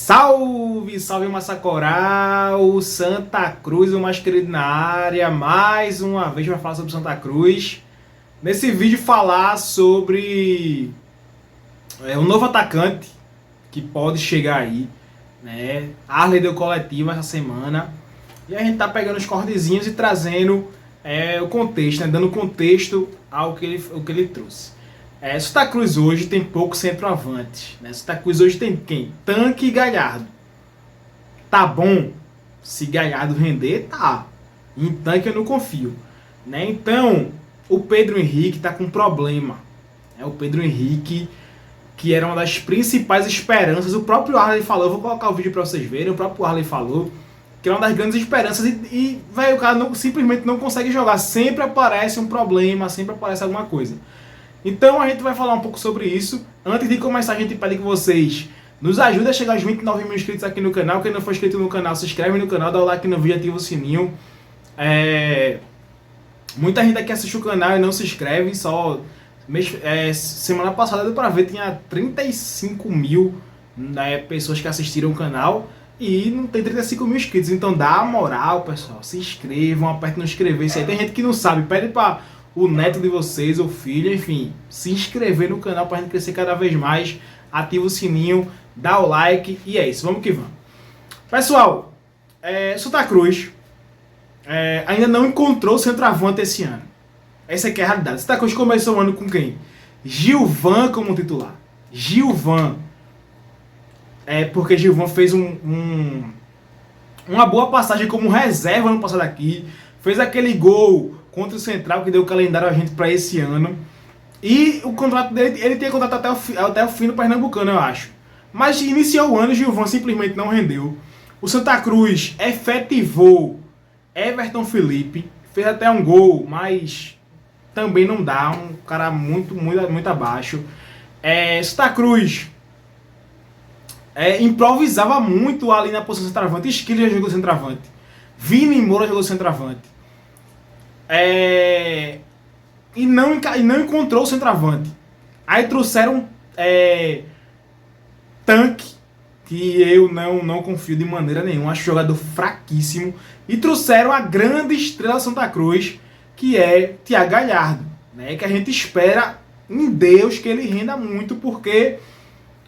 Salve, salve Massa Coral, Santa Cruz, o mais querido na área, mais uma vez para falar sobre Santa Cruz. Nesse vídeo falar sobre um novo atacante que pode chegar aí, né? Arley deu coletiva essa semana e a gente tá pegando os cortezinhos e trazendo o contexto, né? Dando contexto ao que ele trouxe. Santa Cruz hoje tem pouco centroavante, né? Santa Cruz hoje tem quem? Tanque e Galhardo. Tá bom? Se Galhardo render, tá. Em Tanque eu não confio, né? Então, o Pedro Henrique tá com problema. O Pedro Henrique, que era uma das principais esperanças, o próprio Arley falou, eu vou colocar o vídeo pra vocês verem, o próprio Arley falou que era uma das grandes esperanças e o cara simplesmente não consegue jogar. Sempre aparece um problema, sempre aparece alguma coisa. Então a gente vai falar um pouco sobre isso. Antes de começar, a gente pede que vocês nos ajudem a chegar aos 29 mil inscritos aqui no canal. Quem não for inscrito no canal, se inscreve no canal, dá o like no vídeo, ativa o sininho. Muita gente aqui assiste o canal e não se inscreve. Semana passada deu pra ver, tinha 35 mil pessoas que assistiram o canal e não tem 35 mil inscritos. Então dá a moral, pessoal. Se inscrevam, apertem no inscrever-se aí. Tem gente que não sabe, pede pra o neto de vocês, ou filho, enfim, se inscrever no canal pra gente crescer cada vez mais, ativa o sininho, dá o like e é isso, vamos que vamos. Pessoal, Santa Cruz ainda não encontrou centroavante esse ano. Essa aqui é a realidade. Santa Cruz começou o ano com quem? Gilvan como titular. Gilvan. Porque Gilvan fez uma boa passagem como reserva ano passado aqui, fez aquele gol contra o Central, que deu o calendário a gente para esse ano. E o contrato dele, ele tem contrato até o fim do Pernambucano, eu acho. Mas iniciou o ano, o Gilvan simplesmente não rendeu. O Santa Cruz efetivou Everton Felipe, fez até um gol, mas também não dá, um cara muito abaixo. Santa Cruz improvisava muito ali na posição de centroavante. Esquilo já jogou centroavante. Vini Moura jogou centroavante. E não encontrou o centroavante. Aí trouxeram Tanque, que eu não confio de maneira nenhuma, acho jogador fraquíssimo. E trouxeram a grande estrela da Santa Cruz, que é Thiago Galhardo, né? Que a gente espera em Deus que ele renda muito, porque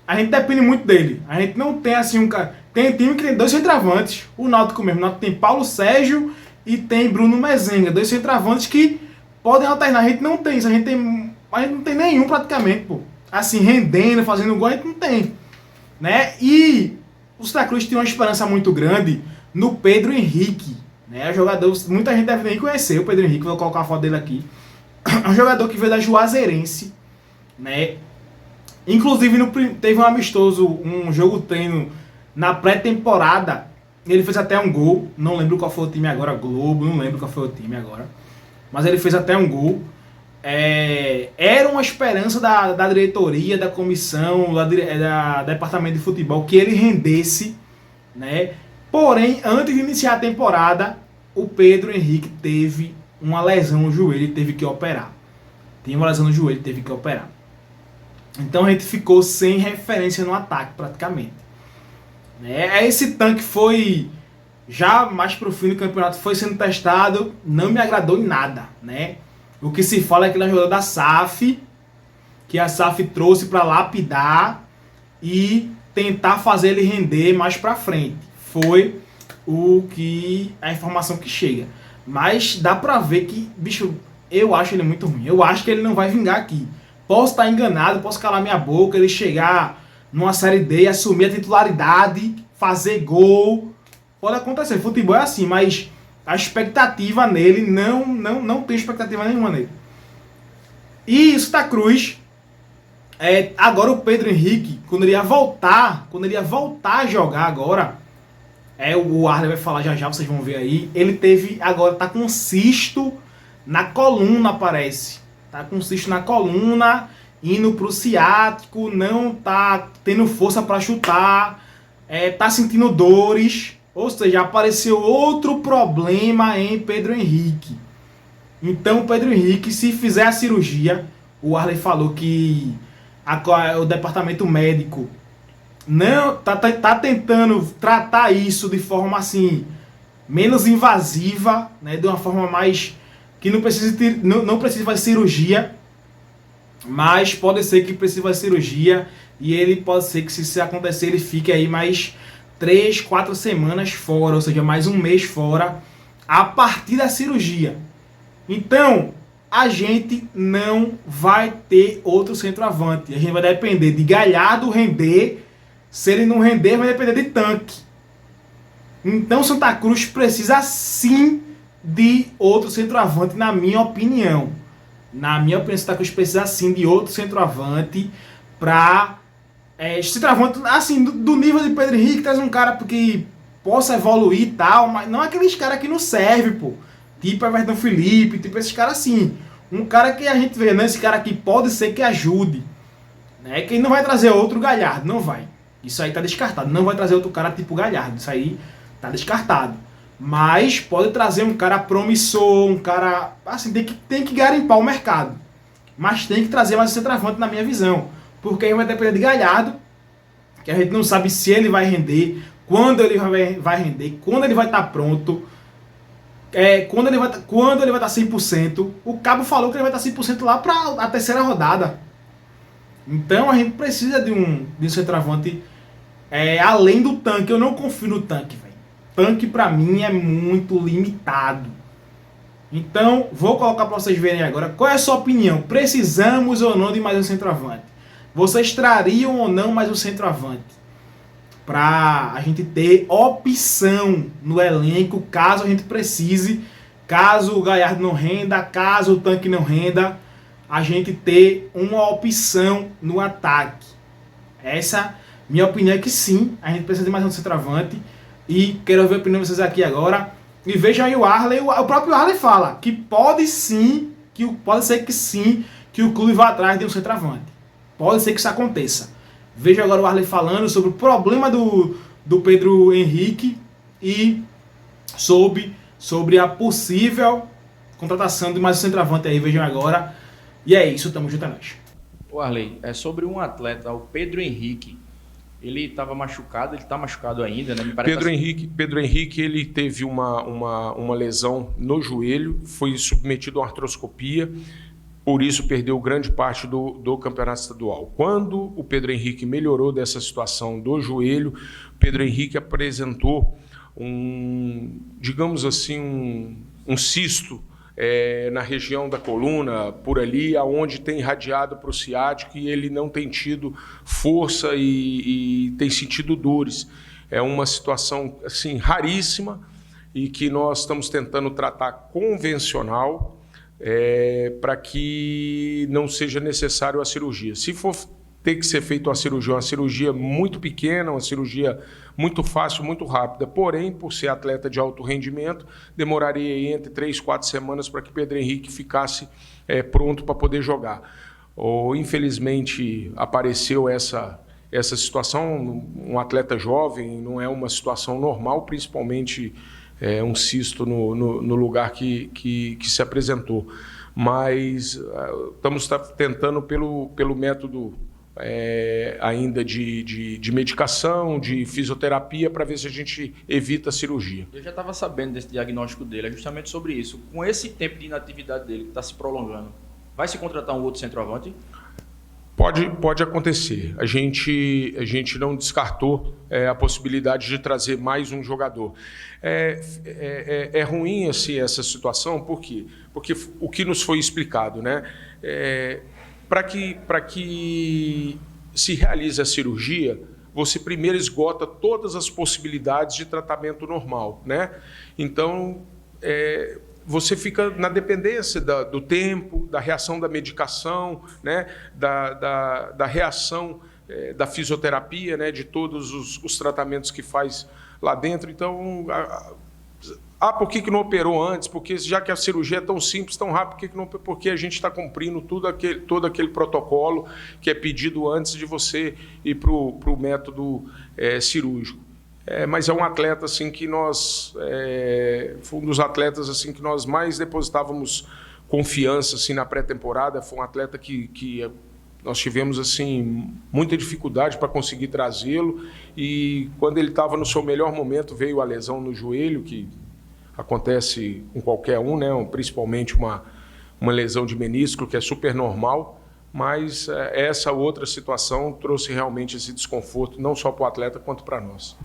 a gente depende muito dele. A gente não tem assim um cara. Tem time que tem dois centroavantes. O Náutico mesmo. O Náutico tem Paulo Sérgio e tem Bruno Mezenga, dois centroavantes que podem alternar. A gente não tem isso, a gente não tem nenhum praticamente, pô. Assim, rendendo, fazendo gol, a gente não tem, né? E o Santa Cruz tem uma esperança muito grande no Pedro Henrique, né? Jogador, muita gente deve nem conhecer o Pedro Henrique, vou colocar a foto dele aqui. É um jogador que veio da Juazeirense, né? Inclusive teve um amistoso, um jogo treino na pré-temporada. Ele fez até um gol, não lembro qual foi o time agora, Globo, não lembro qual foi o time agora. Mas ele fez até um gol. Era uma esperança da diretoria, da comissão, da departamento de futebol, que ele rendesse, né? Porém, antes de iniciar a temporada, o Pedro Henrique teve uma lesão no joelho e teve que operar. Tem uma lesão no joelho e teve que operar. Então a gente ficou sem referência no ataque, praticamente. Esse Tanque foi já mais pro fim do campeonato, foi sendo testado, não me agradou em nada, né? O que se fala é que ele é jogador da SAF, que a SAF trouxe para lapidar e tentar fazer ele render mais pra frente. Foi a informação que chega. Mas dá pra ver que, bicho, eu acho ele muito ruim. Eu acho que ele não vai vingar aqui. Posso estar enganado, posso calar minha boca, ele chegar numa Série D, assumir a titularidade, fazer gol. Pode acontecer, futebol é assim, mas a expectativa nele, não tem expectativa nenhuma nele. E Santa Cruz, agora o Pedro Henrique, quando ele ia voltar a jogar agora, o Arley vai falar já, vocês vão ver aí, ele tá com um cisto na coluna, parece. Tá com um cisto na coluna, indo pro ciático, não tá tendo força para chutar, tá sentindo dores, ou seja, apareceu outro problema em Pedro Henrique. Então, Pedro Henrique, se fizer a cirurgia, o Arley falou que o departamento médico não tá tentando tratar isso de forma assim menos invasiva, né, de uma forma mais que não precisa fazer cirurgia, mas pode ser que precise fazer cirurgia e ele pode ser que se isso acontecer ele fique aí mais 3, 4 semanas fora, ou seja, mais um mês fora a partir da cirurgia. Então, a gente não vai ter outro centroavante. A gente vai depender de Galhardo render. Se ele não render, vai depender de Tanque. Então, Santa Cruz precisa sim de outro centroavante, na minha opinião. Na minha opinião, Santa Cruz precisa sim de outro centroavante para... centroavante, assim, do nível de Pedro Henrique, traz um cara que possa evoluir e tal, mas não aqueles caras que não servem, pô. Tipo Everton Felipe, tipo esses caras assim. Um cara que a gente vê, né? Esse cara aqui pode ser que ajude. Né? Quem não vai trazer outro Galhardo, não vai. Isso aí tá descartado. Não vai trazer outro cara tipo Galhardo. Isso aí tá descartado. Mas pode trazer um cara promissor, um cara... Assim, tem que garimpar o mercado. Mas tem que trazer mais um centroavante na minha visão. Porque aí vai depender de Galhardo, que a gente não sabe se ele vai render, quando ele vai render, quando ele vai estar pronto. Quando ele vai estar 100%, o Cabo falou que ele vai estar 100% lá para a terceira rodada. Então a gente precisa de um centroavante além do Tanque. Eu não confio no Tanque, velho. Tanque para mim é muito limitado. Então vou colocar para vocês verem agora qual é a sua opinião. Precisamos ou não de mais um centroavante? Vocês trariam ou não mais um centroavante? Para a gente ter opção no elenco, caso a gente precise, caso o Galhardo não renda, caso o Tanque não renda, a gente ter uma opção no ataque. Essa minha opinião é que sim, a gente precisa de mais um centroavante, e quero ver a opinião de vocês aqui agora. E vejam aí o Arley, o próprio Arley fala que pode ser que sim, que o clube vá atrás de um centroavante. Pode ser que isso aconteça. Veja agora o Arley falando sobre o problema do Pedro Henrique e sobre a possível contratação de mais um centroavante aí. Vejam agora. E é isso, tamo junto a nós. O Arley, é sobre um atleta, o Pedro Henrique. Ele estava machucado, ele está machucado ainda, né? Pedro Henrique, ele teve uma lesão no joelho, foi submetido a uma artroscopia. Por isso perdeu grande parte do campeonato estadual. Quando o Pedro Henrique melhorou dessa situação do joelho, Pedro Henrique apresentou digamos assim, um cisto na região da coluna, por ali, aonde tem irradiado para o ciático, e ele não tem tido força e tem sentido dores. É uma situação assim, raríssima e que nós estamos tentando tratar convencional, para que não seja necessário a cirurgia. Se for ter que ser feita uma cirurgia muito pequena, uma cirurgia muito fácil, muito rápida, porém, por ser atleta de alto rendimento, demoraria entre 3, 4 semanas para que Pedro Henrique ficasse pronto para poder jogar. Infelizmente, apareceu essa situação, um atleta jovem, não é uma situação normal, principalmente um cisto no lugar que se apresentou. Mas estamos tentando pelo método ainda de medicação, de fisioterapia, para ver se a gente evita a cirurgia. Eu já estava sabendo desse diagnóstico dele, é justamente sobre isso. Com esse tempo de inatividade dele, que está se prolongando, vai se contratar um outro centroavante? Pode acontecer. A gente não descartou a possibilidade de trazer mais um jogador. É ruim assim, essa situação, por quê? Porque o que nos foi explicado, né? Para que se realize a cirurgia, você primeiro esgota todas as possibilidades de tratamento normal, né? Então, você fica na dependência do tempo, da reação da medicação, né? da reação da fisioterapia, né? De todos os tratamentos que faz lá dentro. Então, por que não operou antes? Porque já que a cirurgia é tão simples, tão rápida, por que não? Porque a gente está cumprindo todo aquele protocolo que é pedido antes de você ir para o método cirúrgico. Mas é um atleta assim que foi um dos atletas assim que nós mais depositávamos confiança assim na pré-temporada. Foi um atleta que Nós tivemos assim muita dificuldade para conseguir trazê-lo e quando ele estava no seu melhor momento veio a lesão no joelho, que acontece com qualquer um, né? Principalmente uma lesão de menisco, que é super normal, mas essa outra situação trouxe realmente esse desconforto, não só para o atleta quanto para nós.